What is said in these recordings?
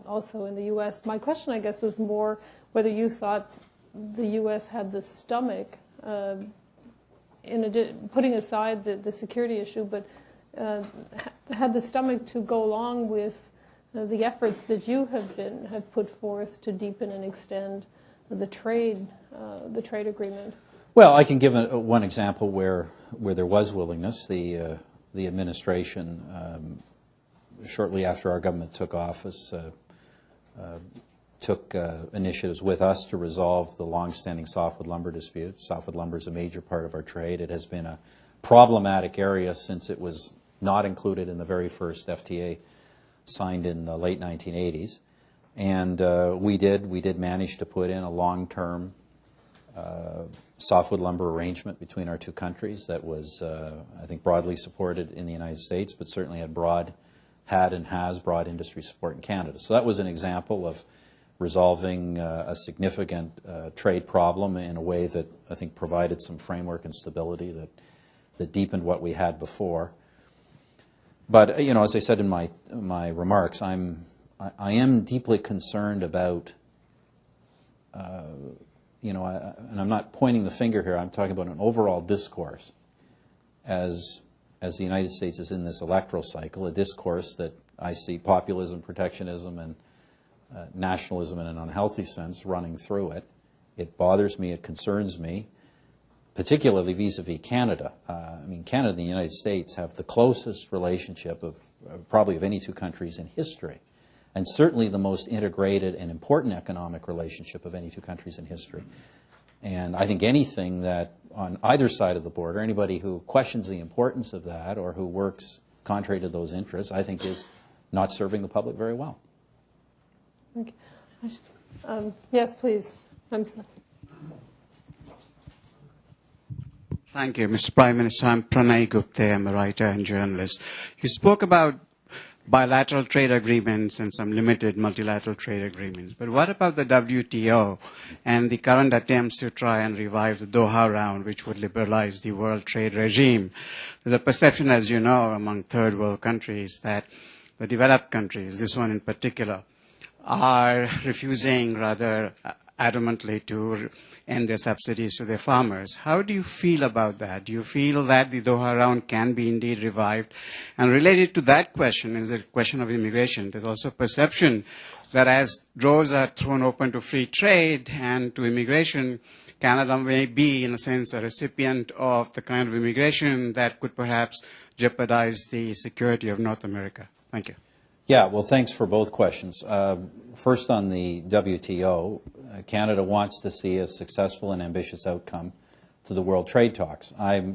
also in the U.S. My question, I guess, was more whether you thought the U.S. had the stomach, putting aside the security issue, but had the stomach to go along with the efforts that you have put forth to deepen and extend the trade agreement. Well, I can give one example where there was willingness. The administration, shortly after our government took office, took initiatives with us to resolve the long-standing softwood lumber dispute. Softwood lumber is a major part of our trade. It has been a problematic area since it was not included in the very first FTA signed in the late 1980s. And we did manage to put in a long-term softwood lumber arrangement between our two countries that was, I think, broadly supported in the United States, but certainly had and has broad industry support in Canada. So that was an example of resolving a significant trade problem in a way that I think provided some framework and stability that deepened what we had before. But as I said in my remarks, I am deeply concerned about, and I'm not pointing the finger here. I'm talking about an overall discourse as the United States is in this electoral cycle, a discourse that I see populism, protectionism, and nationalism in an unhealthy sense running through it. It bothers me. It concerns me, particularly vis-a-vis Canada. Canada and the United States have the closest relationship of probably of any two countries in history, and certainly the most integrated and important economic relationship of any two countries in history. And I think anything that on either side of the border, anybody who questions the importance of that or who works contrary to those interests, I think is not serving the public very well. Okay. Yes, please. Thank you, Mr. Prime Minister. I'm Pranay Gupte. I'm a writer and journalist. You spoke about bilateral trade agreements and some limited multilateral trade agreements. But what about the WTO and the current attempts to try and revive the Doha round, which would liberalize the world trade regime? There's a perception, as you know, among third world countries that the developed countries, this one in particular, are refusing rather adamantly to end their subsidies to their farmers. How do you feel about that? Do you feel that the Doha round can be indeed revived? And related to that question is the question of immigration. There's also perception that as doors are thrown open to free trade and to immigration, Canada may be, in a sense, a recipient of the kind of immigration that could perhaps jeopardize the security of North America. Thank you. Yeah, well, thanks for both questions. First on the WTO, Canada wants to see a successful and ambitious outcome to the world trade talks. I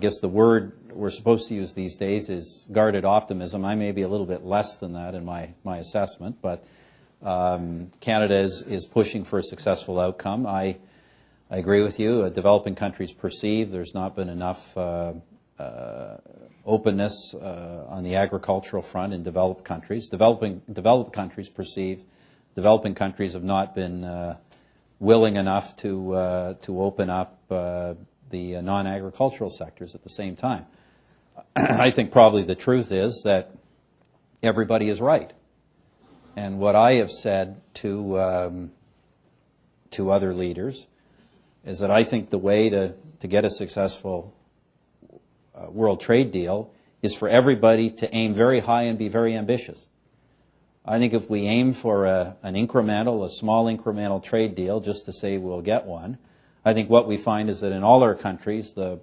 guess the word we're supposed to use these days is guarded optimism. I may be a little bit less than that in my assessment, but Canada is pushing for a successful outcome. I agree with you. Developing countries perceive there's not been enough openness on the agricultural front in developed countries. Developed countries perceive developing countries have not been willing enough to open up the non-agricultural sectors at the same time. I think probably the truth is that everybody is right. And what I have said to other leaders is that I think the way to get a successful world trade deal is for everybody to aim very high and be very ambitious. I think if we aim for a small incremental trade deal just to say we'll get one, I think what we find is that in all our countries, the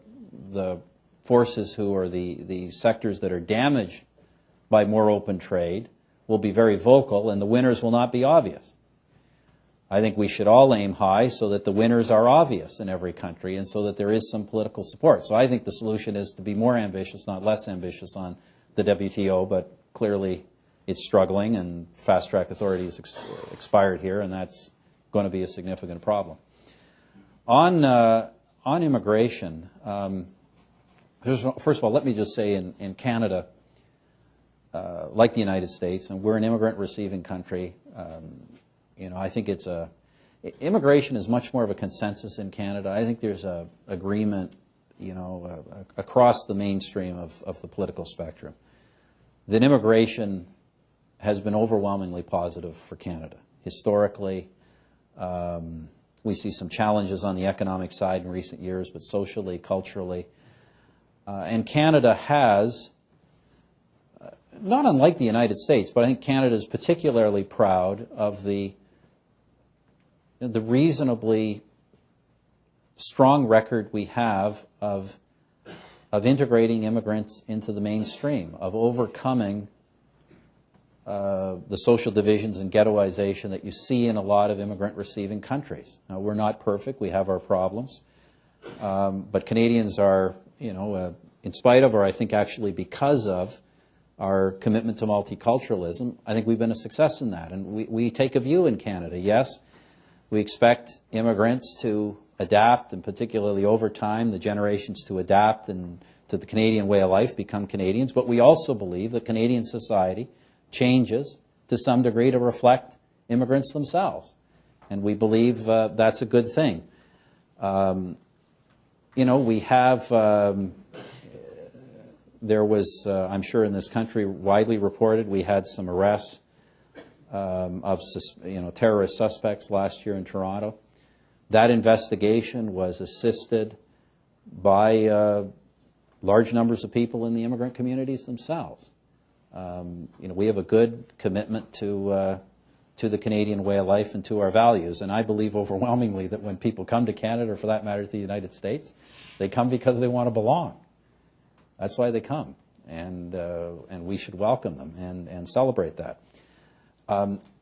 forces who are the sectors that are damaged by more open trade will be very vocal and the winners will not be obvious. I think we should all aim high so that the winners are obvious in every country and so that there is some political support. So I think the solution is to be more ambitious, not less ambitious on the WTO, but clearly it's struggling and fast-track authority has expired here, and that's going to be a significant problem. On immigration, first of all, let me just say in Canada, like the United States, and we're an immigrant-receiving country, I think immigration is much more of a consensus in Canada. I think there's a agreement, across the mainstream of the political spectrum that immigration has been overwhelmingly positive for Canada. Historically, we see some challenges on the economic side in recent years, but socially, culturally. And Canada has, not unlike the United States, but I think Canada is particularly proud of the reasonably strong record we have of integrating immigrants into the mainstream, of overcoming the social divisions and ghettoization that you see in a lot of immigrant-receiving countries. Now, we're not perfect. We have our problems. But Canadians are, in spite of, or I think actually because of, our commitment to multiculturalism, I think we've been a success in that. And we take a view in Canada. Yes, we expect immigrants to adapt, and particularly over time, the generations to adapt and to the Canadian way of life, become Canadians. But we also believe that Canadian society changes to some degree to reflect immigrants themselves. And we believe that's a good thing. We have, there was, I'm sure in this country, widely reported, we had some arrests of terrorist suspects last year in Toronto. That investigation was assisted by large numbers of people in the immigrant communities themselves. We have a good commitment to the Canadian way of life and to our values. And I believe overwhelmingly that when people come to Canada, or for that matter to the United States, they come because they want to belong. That's why they come. And we should welcome them and celebrate that.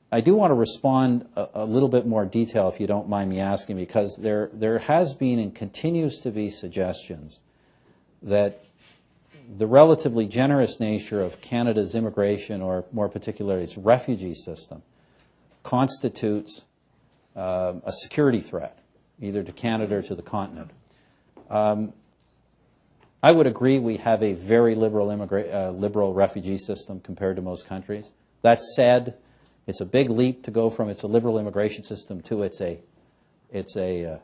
I do want to respond a little bit more detail, if you don't mind me asking, because there has been and continues to be suggestions that the relatively generous nature of Canada's immigration, or more particularly its refugee system, constitutes a security threat, either to Canada or to the continent. I would agree we have a very liberal refugee system compared to most countries. That said, it's a big leap to go from it's a liberal immigration system to it's a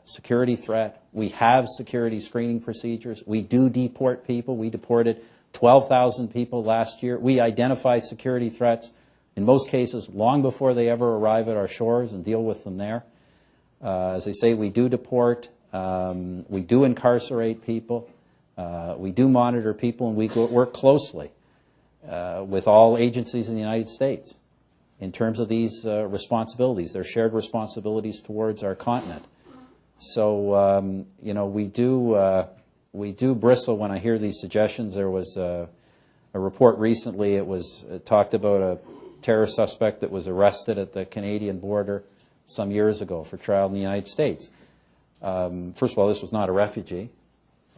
security threat. We have security screening procedures. We do deport people. We deported 12,000 people last year. We identify security threats, in most cases, long before they ever arrive at our shores, and deal with them there. As I say, we do deport. We do incarcerate people. We do monitor people, and we work closely with all agencies in the United States in terms of these responsibilities. They're shared responsibilities towards our continent. So, we do bristle when I hear these suggestions. There was a report recently. It talked about a terrorist suspect that was arrested at the Canadian border some years ago for trial in the United States. First of all, this was not a refugee.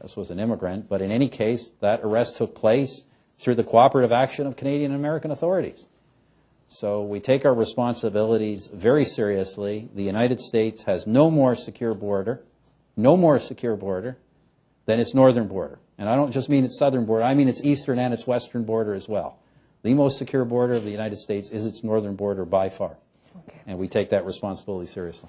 This was an immigrant. But in any case, that arrest took place through the cooperative action of Canadian and American authorities. So we take our responsibilities very seriously. The United States has no more secure border than its northern border. And I don't just mean its southern border, I mean its eastern and its western border as well. The most secure border of the United States is its northern border by far. Okay. And we take that responsibility seriously.